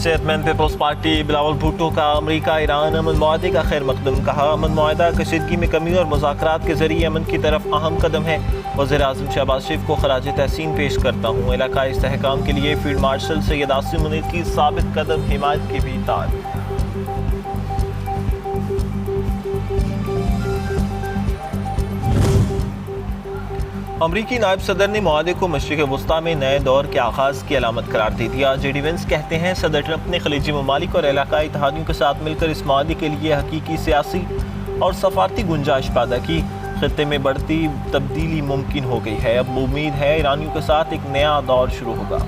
Chairman peoples party Bilawal Bhutto का अमरीका Iran अमन मुआहदे का खैर मकदम। कहा, अमन मुआहदा कशीदगी में कमी और मुज़ाकरात के जरिए अमन की तरफ अहम कदम है। वज़ीर आज़म शहबाज शरीफ को खराज तहसीन पेश करता हूँ। इलाकाई इस्तेहकाम के लिए फील्ड मार्शल सैयद आसिम मुनीर की साबित कदम हिमायत की भी तारीफ। अमरीकी नायब सदर ने मुआहदे को मशरिक़ वस्ता में नए दौर के आगाज़ की अलामत करार दे दिया। जेडी वेंस कहते हैं, सदर ट्रंप ने खलीजी ममालिक और इलाकाई इत्तेहादियों के साथ मिलकर इस मुआहदे के लिए हकीकी सियासी और सफारती गुंजाइश पैदा की। खित्ते में बढ़ती तब्दीली मुमकिन हो गई है। अब उम्मीद है ईरानियों के साथ एक नया दौर शुरू होगा।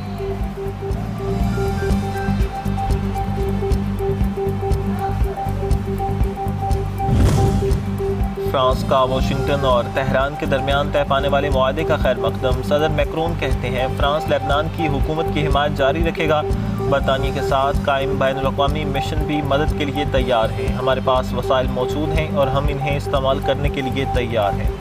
फ्रांस का वाशिंगटन और तेहरान के दरमियान तय पाने वाले मुआहदे का खैर मकदम। सदर मैक्रोन कहते हैं, फ्रांस लेबनान की हुकूमत की हिमायत जारी रखेगा। बरतानिया के साथ कायम बैनुल-अक़वामी मिशन भी मदद के लिए तैयार है। हमारे पास वसाइल मौजूद हैं और हम इन्हें इस्तेमाल करने के लिए तैयार हैं।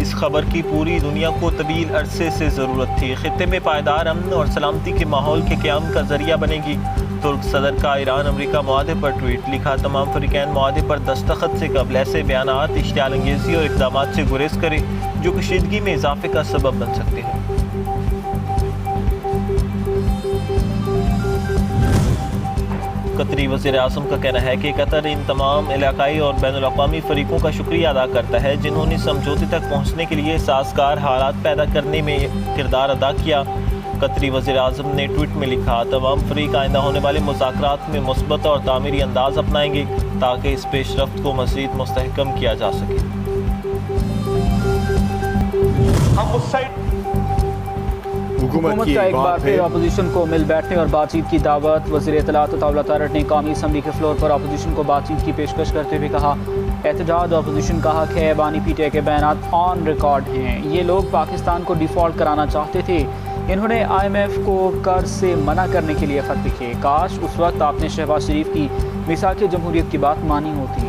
इस खबर की पूरी दुनिया को तवील अरसे से ज़रूरत थी। खित्ते में पायदार अमन और सलामती के माहौल के क़याम का जरिया बनेगी। तुर्क सदर का ईरान अमरीका मुआहदे पर ट्वीट। लिखा, तमाम फ़रीक़ैन मुआहदे पर दस्तखत से कबल ऐसे बयानात इश्तियाल अंगेज़ी और इक़दामात से गुरेज करें जो कशीदगी में इजाफे का सबब बन सकते हैं। कतरी वज़ीर आज़म का कहना है कि कतर इन तमाम इलाकाई और बैनुल-अक़वामी फ़रीक़ों का शुक्रिया अदा करता है जिन्होंने समझौते तक पहुँचने के लिए साज़गार हालात पैदा करने में किरदार अदा किया। कतरी वज़ीर आज़म ने ट्वीट में लिखा, तमाम फ़रीक़ आइंदा होने वाले मुज़ाकरात में मुस्बत और तामीरी अंदाज़ अपनाएंगे ताकि इस पेशरफ्त को मज़ीद मुस्तहकम किया जा सके। हम उस साइड हुकूमत का एक बार फिर अपोजिशन को मिल बैठने और बातचीत की दावत। वज़ीर इत्तलात तौला तारट ने कौमी असम्बली के फ्लोर पर अपोजिशन को बातचीत की पेशकश करते हुए कहा, एहतजाज अपोजिशन का हक है। बानी पीटीआई के बयानात ऑन रिकॉर्ड हैं। ये लोग पाकिस्तान को डिफ़ॉल्ट कराना चाहते थे। इन्होंने IMF को कर्ज से मना करने के लिए ख़त लिखे। काश उस वक्त आपने शहबाज शरीफ की मिसाक़ जमहूरियत की बात मानी होती।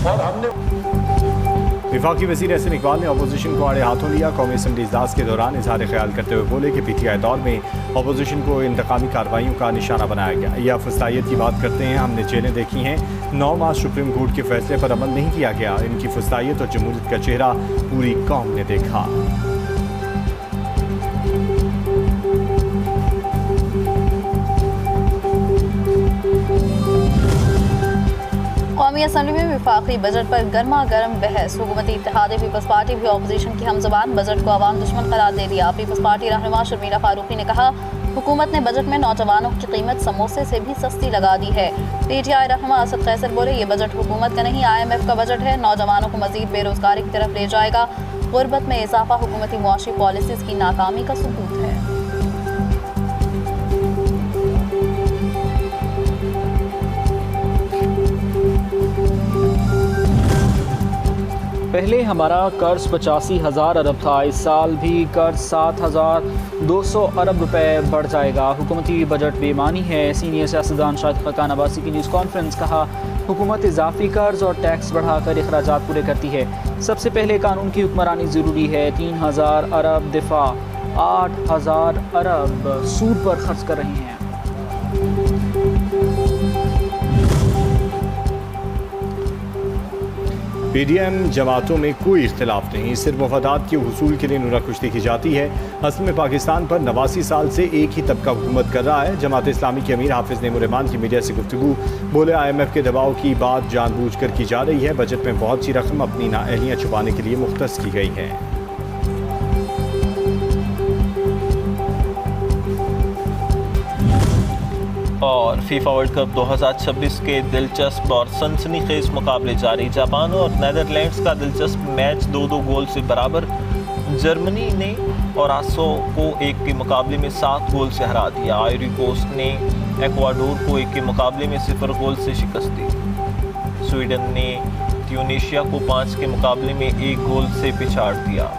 और हमने वफाकी वज़ीर एहसन इकबाल ने अपोजिशन को आड़े हाथों लिया। कौमी असम्बली इजलास के दौरान इजहार ख्याल करते हुए बोले कि PTI दौर में अपोजिशन को इंतकामी कार्रवाइयों का निशाना बनाया गया। यह फुस्तायत की बात करते हैं, हमने जेलें देखी हैं। 9 माह सुप्रीम कोर्ट के फैसले पर अमल नहीं किया गया। इनकी फुस्तायत और जमहूरियत का चेहरा पूरी कौम ने देखा। कौमी असम्बली में वफाकी बजट पर गर्मा गर्म बहस। हुकूमती इत्तेहाद पीपल्स पार्टी भी अपोजिशन की हमज़बान। बजट को अवाम दुश्मन करार दे दिया। पीपल्स पार्टी रहनुमा शर्मिला फारूकी ने कहा, हुकूमत ने बजट में नौजवानों की कीमत समोसे से भी सस्ती लगा दी है। PTI रहनुमा असद कैसर बोले, ये बजट हुकूमत का नहीं IMF का बजट है। नौजवानों को मजीद बेरोजगारी की तरफ ले जाएगा। गुर्बत में इजाफा हुकूमती मुआशी पॉलिसीज़ की नाकामी का सबूत है। पहले हमारा कर्ज 85,000 अरब था। इस साल भी कर्ज 7,200 अरब रुपए बढ़ जाएगा। हुकूमती बजट बेमानी है। सीनियर सियासतदान शाहिद खान अब्बासी की न्यूज़ कॉन्फ्रेंस। कहा, हुकूमत इजाफी कर्ज और टैक्स बढ़ाकर अखराजात पूरे करती है। सबसे पहले कानून की हुक्मरानी ज़रूरी है। 3,000 अरब दिफा, 8,000 अरब सूद पर खर्च कर रहे हैं। PDM जमातों में कोई इख्तिलाफ नहीं, सिर्फ वफादात के हुसूल के लिए नुराकुश्ती की जाती है। असल में पाकिस्तान पर 89 साल से एक ही तबका हुकूमत कर रहा है। जमात इस्लामी के अमीर हाफिज नईमुर्रहमान की मीडिया से गुफ्तगू। बोले, IMF के दबाव की बात जानबूझ कर की जा रही है। बजट में बहुत सी रकम अपनी नाअहलियाँ छुपाने के लिए मुख्तस की गई है। और फीफा वर्ल्ड कप 2026 के दिलचस्प और सनसनीखेज मुकाबले जारी। जापान और नीदरलैंड्स का दिलचस्प मैच 2-2 गोल से बराबर। जर्मनी ने ओरासो को 1 के मुकाबले में 7 गोल से हरा दिया। आयरी कोस्ट ने एक्वाडोर को 1 के मुकाबले में 0 गोल से शिकस्त दी। स्वीडन ने ट्यूनीशिया को 5 के मुकाबले में 1 गोल से पिछाड़ दिया।